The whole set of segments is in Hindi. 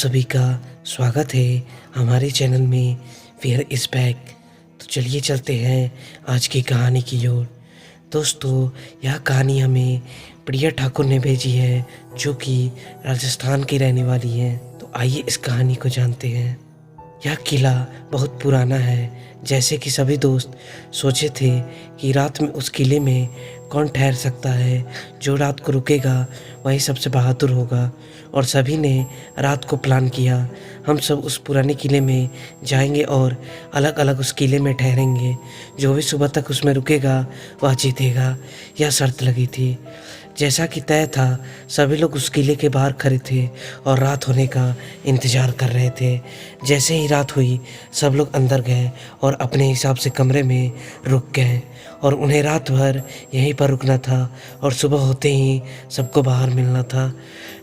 सभी का स्वागत है हमारे चैनल में फियर इज़ बैक। तो चलिए चलते हैं आज की कहानी की ओर। दोस्तों, यह कहानी हमें प्रिया ठाकुर ने भेजी है, जो कि राजस्थान की रहने वाली हैं। तो आइए इस कहानी को जानते हैं। यह किला बहुत पुराना है। जैसे कि सभी दोस्त सोचे थे कि रात में उस किले में कौन ठहर सकता है, जो रात को रुकेगा वही सबसे बहादुर होगा। और सभी ने रात को प्लान किया, हम सब उस पुराने किले में जाएंगे और अलग अलग उस किले में ठहरेंगे। जो भी सुबह तक उसमें रुकेगा वह जीतेगा। यह शर्त लगी थी। जैसा कि तय था, सभी लोग उस किले के बाहर खड़े थे और रात होने का इंतज़ार कर रहे थे। जैसे ही रात हुई, सब लोग अंदर गए और अपने हिसाब से कमरे में रुक गए और उन्हें रात भर यहीं पर रुकना था और सुबह होते ही सबको बाहर मिलना था।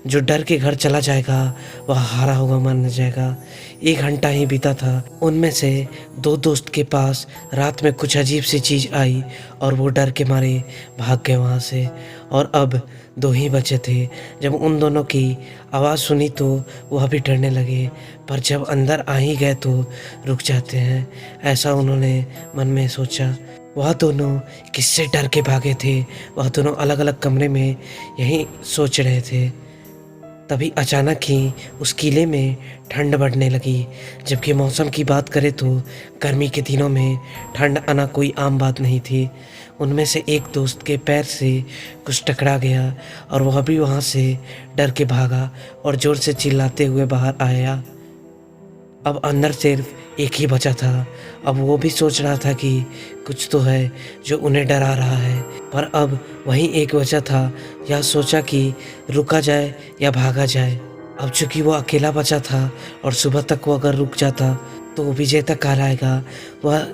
जो डर के घर चला जाएगा वह हारा हुआ माना जाएगा। 1 घंटा ही बीता था। उनमें से 2 दोस्त के पास रात में कुछ अजीब सी चीज़ आई और वो डर के मारे भाग गए वहाँ से। और अब 2 ही बचे थे। जब उन दोनों की आवाज़ सुनी तो वह भी डरने लगे, पर जब अंदर आ ही गए तो रुक जाते हैं, ऐसा उन्होंने मन में सोचा। वह दोनों किससे डर के भागे थे? वह दोनों अलग अलग कमरे में यही सोच रहे थे। तभी अचानक ही उस किले में ठंड बढ़ने लगी। जबकि मौसम की बात करें तो गर्मी के दिनों में ठंड आना कोई आम बात नहीं थी। उनमें से एक दोस्त के पैर से कुछ टकरा गया और वह भी वहाँ से डर के भागा और ज़ोर से चिल्लाते हुए बाहर आया। अब अंदर सिर्फ एक ही बचा था। अब वो भी सोच रहा था कि कुछ तो है जो उन्हें डरा रहा है, पर अब वही एक बचा था। यह सोचा कि रुका जाए या भागा जाए। अब चूंकि वो अकेला बचा था और सुबह तक वो अगर रुक जाता तो वो विजेता कहलाएगा, वह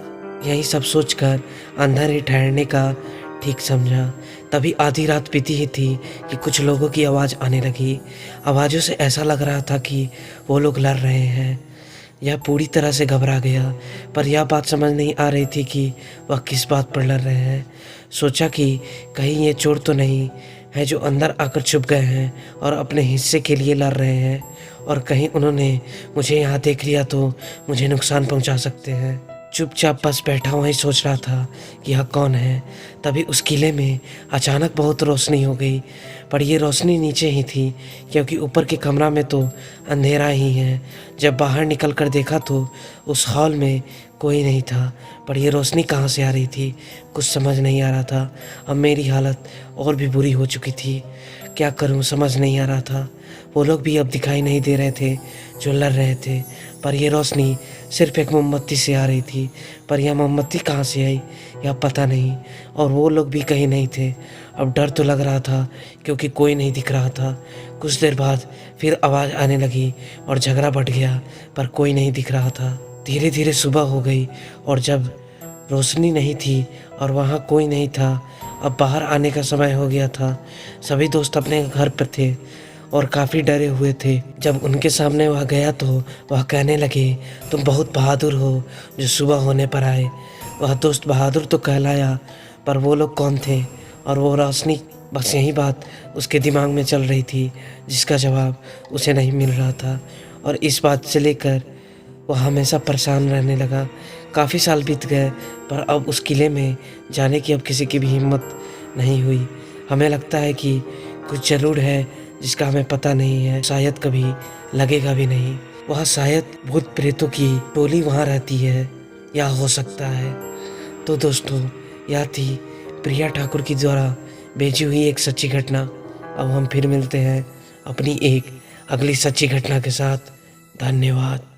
यही सब सोचकर अंदर ही ठहरने का ठीक समझा। तभी आधी रात बीती ही थी कि कुछ लोगों की आवाज़ आने लगी। आवाज़ों से ऐसा लग रहा था कि वो लोग लड़ रहे हैं। यह पूरी तरह से घबरा गया, पर यह बात समझ नहीं आ रही थी कि वह किस बात पर लड़ रहे हैं। सोचा कि कहीं ये चोर तो नहीं है जो अंदर आकर छुप गए हैं और अपने हिस्से के लिए लड़ रहे हैं, और कहीं उन्होंने मुझे यहाँ देख लिया तो मुझे नुकसान पहुँचा सकते हैं। चुपचाप बस बैठा वहीं सोच रहा था कि यह कौन है। तभी उस किले में अचानक बहुत रोशनी हो गई, पर ये रोशनी नीचे ही थी, क्योंकि ऊपर के कमरा में तो अंधेरा ही है। जब बाहर निकल कर देखा तो उस हॉल में कोई नहीं था, पर ये रोशनी कहाँ से आ रही थी कुछ समझ नहीं आ रहा था। अब मेरी हालत और भी बुरी हो चुकी थी। क्या करूँ समझ नहीं आ रहा था। वो लोग भी अब दिखाई नहीं दे रहे थे जो लड़ रहे थे, पर यह रोशनी सिर्फ एक मोमबत्ती से आ रही थी। पर यह मोमबत्ती कहाँ से आई यह पता नहीं, और वो लोग भी कहीं नहीं थे। अब डर तो लग रहा था क्योंकि कोई नहीं दिख रहा था। कुछ देर बाद फिर आवाज़ आने लगी और झगड़ा बढ़ गया, पर कोई नहीं दिख रहा था। धीरे धीरे सुबह हो गई और जब रोशनी नहीं थी और वहाँ कोई नहीं था, अब बाहर आने का समय हो गया था। सभी दोस्त अपने घर पर थे और काफ़ी डरे हुए थे। जब उनके सामने वह गया तो वह कहने लगे, तुम बहुत बहादुर हो जो सुबह होने पर आए। वह दोस्त बहादुर तो कहलाया, पर वो लोग कौन थे और वो रोशनी, बस यही बात उसके दिमाग में चल रही थी, जिसका जवाब उसे नहीं मिल रहा था। और इस बात से लेकर वह हमेशा परेशान रहने लगा। काफ़ी साल बीत गए, पर अब उस किले में जाने की अब किसी की भी हिम्मत नहीं हुई। हमें लगता है कि कुछ ज़रूर है जिसका हमें पता नहीं है, शायद कभी लगेगा भी नहीं। वह शायद भूत प्रेतों की टोली वहाँ रहती है, या हो सकता है। तो दोस्तों, यह थी प्रिया ठाकुर की द्वारा भेजी हुई एक सच्ची घटना। अब हम फिर मिलते हैं अपनी एक अगली सच्ची घटना के साथ। धन्यवाद।